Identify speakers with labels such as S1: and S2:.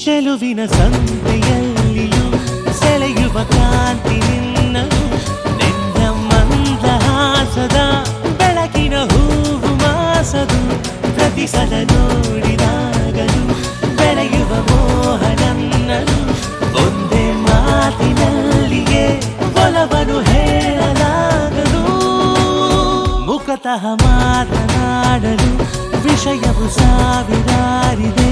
S1: ಚೆಲುವಿನ ಸಂತೆಯಲ್ಲಿಯೂ ಸೆಳೆಯುವ ಕಾಂತಿ ನಿನ್ನನು ನಿನ್ನ ಮಂದಹಾಸದ ಬೆಳಕಿನ ಹೂವು ಮಾಸದು ಪ್ರತಿ ಸಲ ನೋಡಿದಾಗಲೂ ಬೆಳೆಯುವ ಮೋಹ ನನ್ನನು ಒಂದೇ ಮಾತಿನಲ್ಲಿಯೇ ಒಲವನ್ನು ಹೇಳಲಾಗದು ಮುಖತಃ ಮಾತನಾಡಲು ವಿಷಯವು ಸಾವಿರಾರಿದೆ